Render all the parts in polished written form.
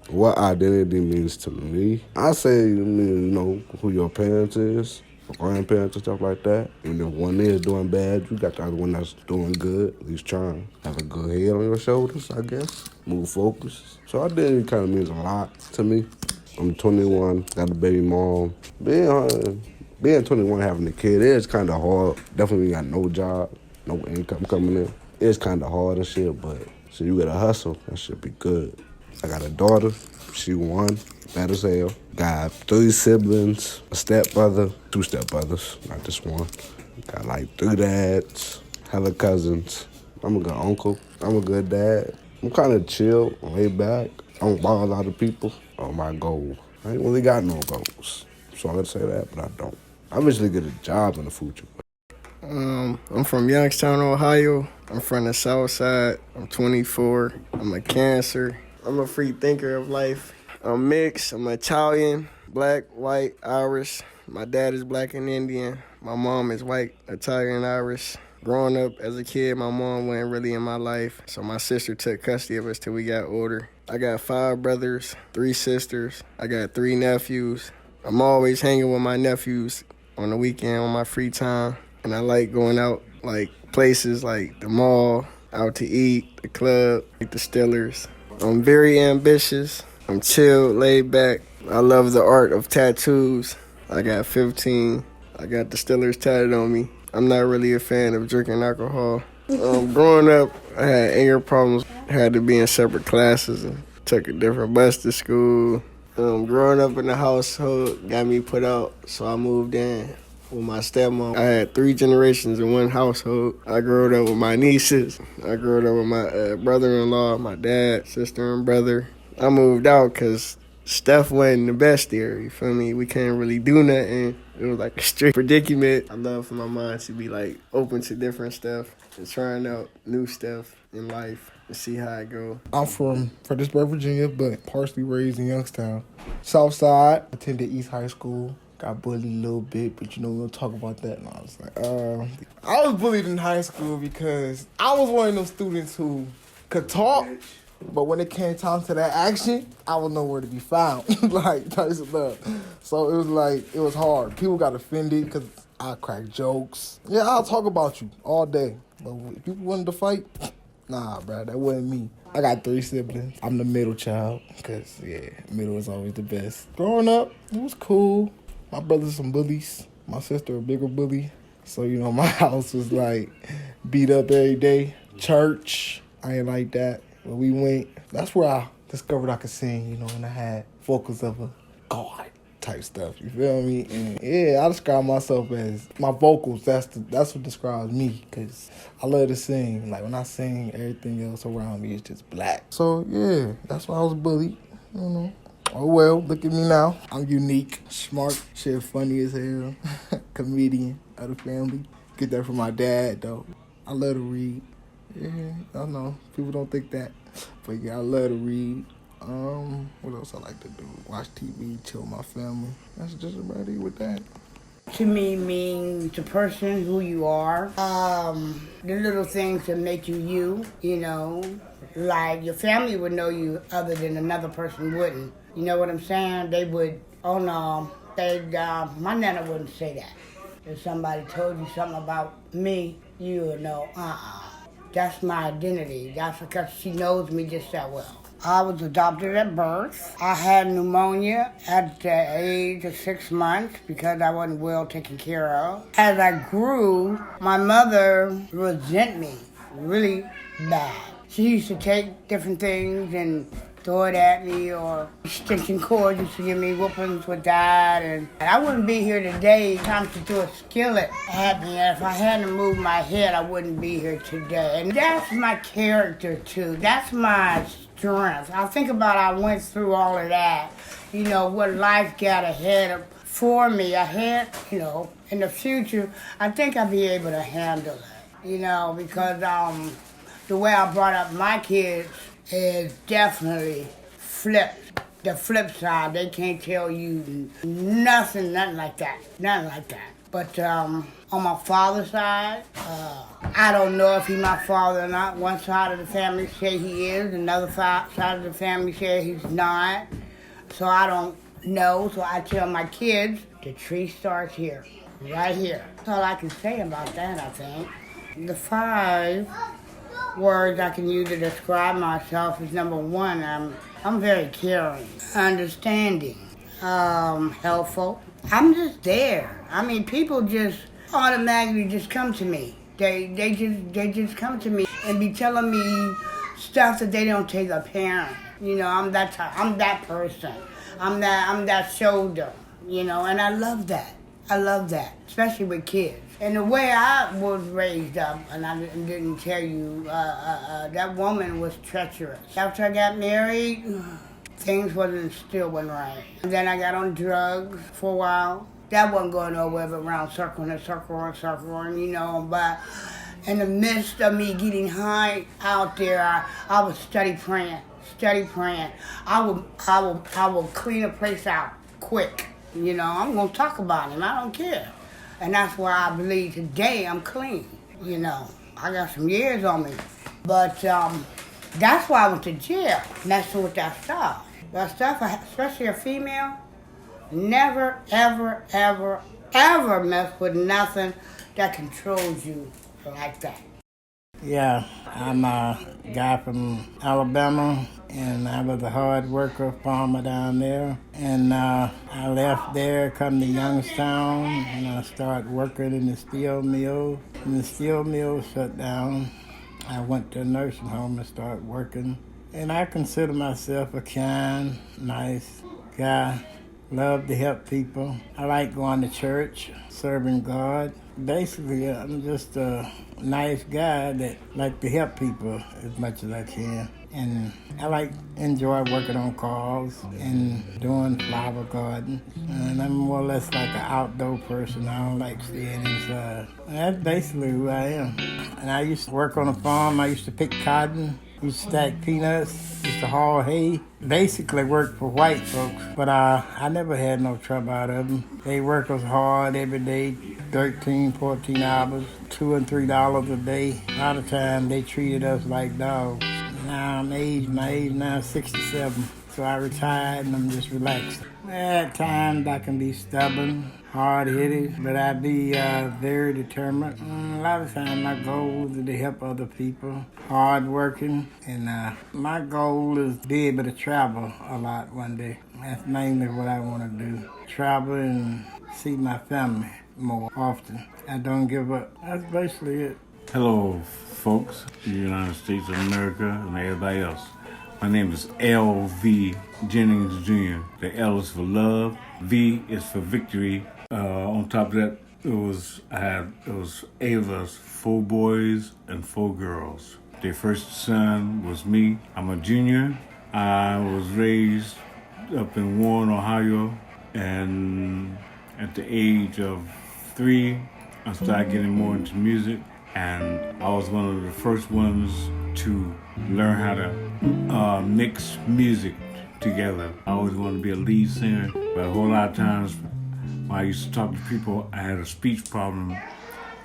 What identity means to me, I say, who your parents is, or grandparents and stuff like that. And if one is doing bad, you got the other one that's doing good, at least trying. Have a good head on your shoulders, I guess. Move focus. So identity kind of means a lot to me. I'm 21, got a baby mom. Being 21, having a kid is kind of hard. Definitely got no job, no income coming in. It's kind of hard and shit, but so you gotta hustle. That should be good. I got a daughter. She won. Bad as hell. Got 3 siblings, a stepbrother, 2 stepbrothers, not just one. Got like 3 dads, hella cousins. I'm a good uncle. I'm a good dad. I'm kind of chill, laid back. I don't bother a lot of people. My goal. I ain't really got no goals. So I gotta say that, but I don't. I eventually get a job in the future. I'm from Youngstown, Ohio. I'm from the South Side. I'm 24. I'm a Cancer. I'm a free thinker of life. I'm mixed. I'm Italian, black, white, Irish. My dad is black and Indian. My mom is white, Italian, Irish. Growing up as a kid, my mom wasn't really in my life, so my sister took custody of us till we got older. I got 5 brothers, 3 sisters. I got 3 nephews. I'm always hanging with my nephews on the weekend on my free time. And I like going out, like, places like the mall, out to eat, the club, like the Stillers. I'm very ambitious. I'm chill, laid back. I love the art of tattoos. I got 15. I got the Stillers tatted on me. I'm not really a fan of drinking alcohol. Growing up, I had anger problems. I had to be in separate classes and took a different bus to school. Growing up in the household got me put out, so I moved in with my stepmom. I had 3 generations in one household. I grew up with my nieces. I grew up with my brother-in-law, my dad, sister, and brother. I moved out because Steph wasn't the best there, you feel me? We couldn't really do nothing. It was like a strict predicament. I love for my mind to be like open to different stuff and trying out new stuff in life and see how it go. I'm from Fredericksburg, Virginia, but partially raised in Youngstown. South Side, attended East High School. Got bullied a little bit, but we don't talk about that. And I was like, I was bullied in high school because I was one of those students who could talk, but when it came time to that action, I was nowhere to be found. Like, types of love. So it was hard. People got offended because I crack jokes. Yeah, I'll talk about you all day. But if people wanted to fight, nah, bro, that wasn't me. I got 3 siblings. I'm the middle child because, middle is always the best. Growing up, it was cool. My brothers some bullies. My sister a bigger bully. So, my house was like beat up every day. Church, I ain't like that. When we went, that's where I discovered I could sing, and I had vocals of a God type stuff. You feel me? And I describe myself as my vocals. That's what describes me, because I love to sing. Like when I sing, everything else around me is just black. So that's why I was bullied. Oh well, look at me now. I'm unique, smart, shit, funny as hell, comedian of the family. Get that from my dad though. I love to read. Yeah, I don't know. People don't think that. But I love to read. What else I like to do? Watch TV, chill with my family. That's just about it with that. To me means the person who you are. The little things that make you, Like your family would know you other than another person wouldn't. You know what I'm saying? They would, oh no, my nana wouldn't say that. If somebody told you something about me, you would know, That's my identity. That's because she knows me just that well. I was adopted at birth. I had pneumonia at the age of 6 months because I wasn't well taken care of. As I grew, my mother resented me really bad. She used to take different things and throw it at me, or extension cords used to give me whoopings with that. And I wouldn't be here today. Time to throw a skillet at me. And if I hadn't moved my head, I wouldn't be here today. And that's my character too. That's my strength. I think about I went through all of that. What life got ahead for me. Ahead, in the future, I think I'll be able to handle it. Because the way I brought up my kids is definitely the flip side. They can't tell you nothing like that. Nothing like that. But on my father's side, I don't know if he's my father or not. One side of the family say he is, another side of the family say he's not. So I don't know. So I tell my kids, the tree starts here, right here. That's all I can say about that, I think. The 5 words I can use to describe myself is number 1, I'm very caring, understanding, helpful. I'm just there. I mean, people just automatically just come to me. They just come to me and be telling me stuff that they don't tell their parents. You know, I'm that person. I'm that shoulder. You know, and I love that. I love that, especially with kids. And the way I was raised up, and I didn't tell you, that woman was treacherous. After I got married, things still wasn't right. And then I got on drugs for a while. That wasn't going nowhere but around circling and circling, you know. But in the midst of me getting high out there, I would steady praying. I will clean a place out quick. You know, I'm going to talk about him. I don't care. And that's why I believe today I'm clean. You know, I got some years on me. But that's why I went to jail, messing with that stuff. That stuff, especially a female, never, ever, ever, ever mess with nothing that controls you like that. Yeah, I'm a guy from Alabama, and I was a hard worker, farmer down there. And I left there, come to Youngstown, and I started working in the steel mill. And the steel mill shut down. I went to a nursing home and started working. And I consider myself a kind, nice guy. Love to help people. I like going to church, serving God. Basically, I'm just a nice guy that like to help people as much as I can. And I enjoy working on cars and doing flower garden. And I'm more or less like an outdoor person. I don't like staying inside. And that's basically who I am. And I used to work on a farm. I used to pick cotton. Used to stack peanuts, used to haul hay. Basically worked for white folks, but I never had no trouble out of them. They work us hard every day, 13, 14 hours, $2 and $3 a day. A lot of times they treated us like dogs. Now my age now is 67, so I retired and I'm just relaxed. At times I can be stubborn, hard-headed, but I be very determined. A lot of times my goal is to help other people, hard-working, and my goal is to be able to travel a lot one day. That's mainly what I want to do, travel and see my family more often. I don't give up. That's basically it. Hello, folks, the United States of America and everybody else. My name is L.V. Jennings Jr. The L is for love, V is for victory. On top of that, it was 8 of us, 4 boys and 4 girls. Their first son was me. I'm a junior. I was raised up in Warren, Ohio, and at the age of 3, I started getting more into music, and I was one of the first ones to learn how to mix music together. I always wanted to be a lead singer, but a whole lot of times when I used to talk to people, I had a speech problem,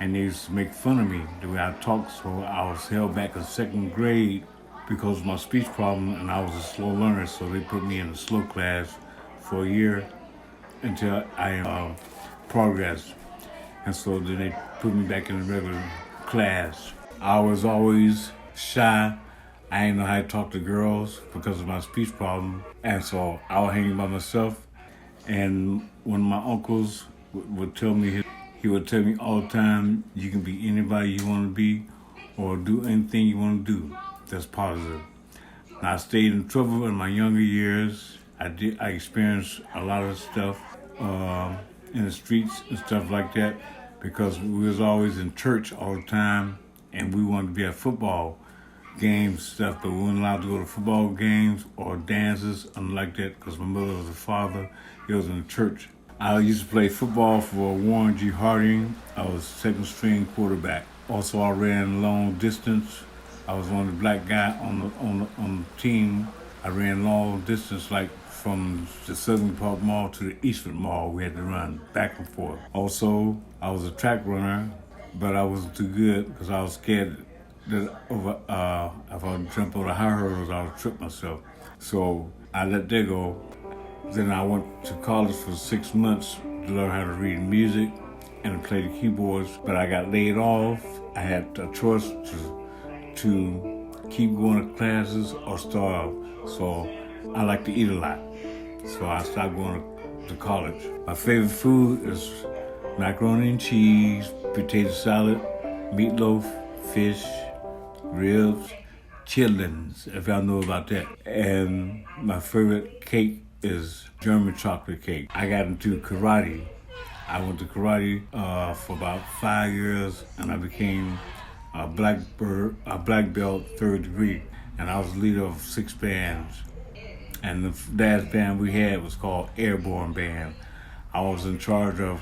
and they used to make fun of me the way I talked, so I was held back in 2nd grade because of my speech problem, and I was a slow learner, so they put me in the slow class for a year until I progressed. And so then they put me back in the regular class. I was always shy. I didn't know how to talk to girls because of my speech problem. And so I was hanging by myself. And one of my uncles would tell me, he would tell me all the time, you can be anybody you want to be or do anything you want to do that's positive. And I stayed in trouble in my younger years. I experienced a lot of stuff in the streets and stuff like that because we was always in church all the time and we wanted to be at football games stuff, but we weren't allowed to go to football games or dances, something like that, because my mother was a father. He was in the church. I used to play football for Warren G. Harding. I was 2nd string quarterback. Also, I ran long distance. I was the only black guy on the team I ran long distance, like from the Southern Park Mall to the Eastwood Mall. We had to run back and forth. Also, I was a track runner, but I wasn't too good because I was scared that if I would jump over high hurdles, I would trip myself. So I let that go. Then I went to college for 6 months to learn how to read music and to play the keyboards, but I got laid off. I had a choice to keep going to classes or starve. So I like to eat a lot. So I stopped going to college. My favorite food is macaroni and cheese, potato salad, meatloaf, fish, ribs, chitlins, if y'all know about that. And my favorite cake is German chocolate cake. I got into karate. I went to karate for about 5 years, and I became a black belt, 3rd degree, and I was leader of 6 bands. And the last band we had was called Airborne Band. I was in charge of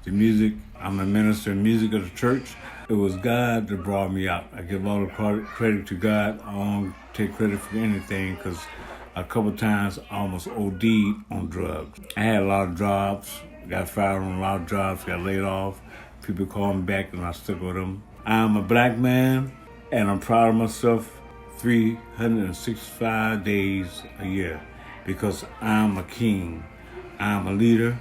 the music. I'm a minister in music of the church. It was God that brought me out. I give all the credit to God. I don't take credit for anything because a couple times I almost OD'd on drugs. I had a lot of jobs, got fired on a lot of jobs, got laid off. People called me back and I stuck with them. I'm a black man and I'm proud of myself 365 days a year because I'm a king. I'm a leader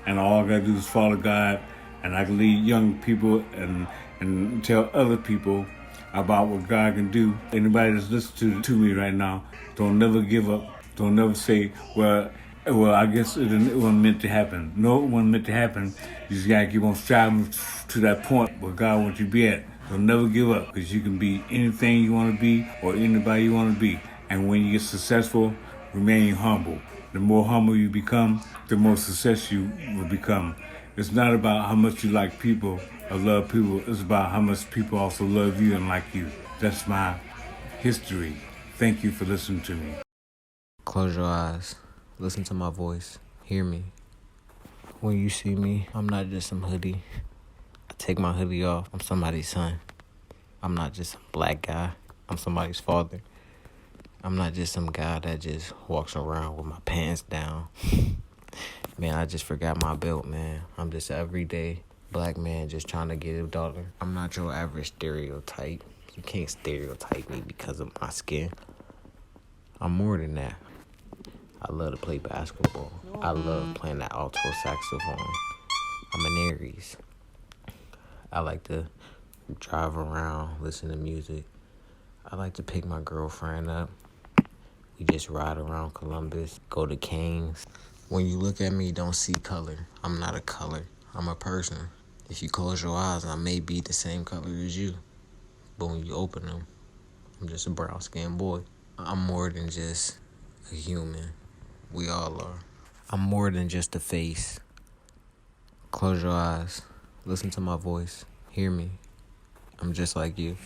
and all I gotta do is follow God, and I can lead young people and tell other people about what God can do. Anybody that's listening to me right now, don't never give up. Don't never say, well, I guess it wasn't meant to happen. No, it wasn't meant to happen. You just gotta keep on striving to that point where God wants you to be at. Don't never give up, because you can be anything you want to be or anybody you want to be. And when you get successful, remain humble. The more humble you become, the more success you will become. It's not about how much you like people or love people. It's about how much people also love you and like you. That's my history. Thank you for listening to me. Close your eyes. Listen to my voice. Hear me. When you see me, I'm not just some hoodie. I take my hoodie off. I'm somebody's son. I'm not just some black guy. I'm somebody's father. I'm not just some guy that just walks around with my pants down. Man, I just forgot my belt, man. I'm just an everyday black man just trying to get a dollar. I'm not your average stereotype. You can't stereotype me because of my skin. I'm more than that. I love to play basketball. I love playing that alto saxophone. I'm an Aries. I like to drive around, listen to music. I like to pick my girlfriend up. We just ride around Columbus, go to Cane's. When you look at me, don't see color. I'm not a color. I'm a person. If you close your eyes, I may be the same color as you. But when you open them, I'm just a brown-skinned boy. I'm more than just a human. We all are. I'm more than just a face. Close your eyes. Listen to my voice. Hear me. I'm just like you.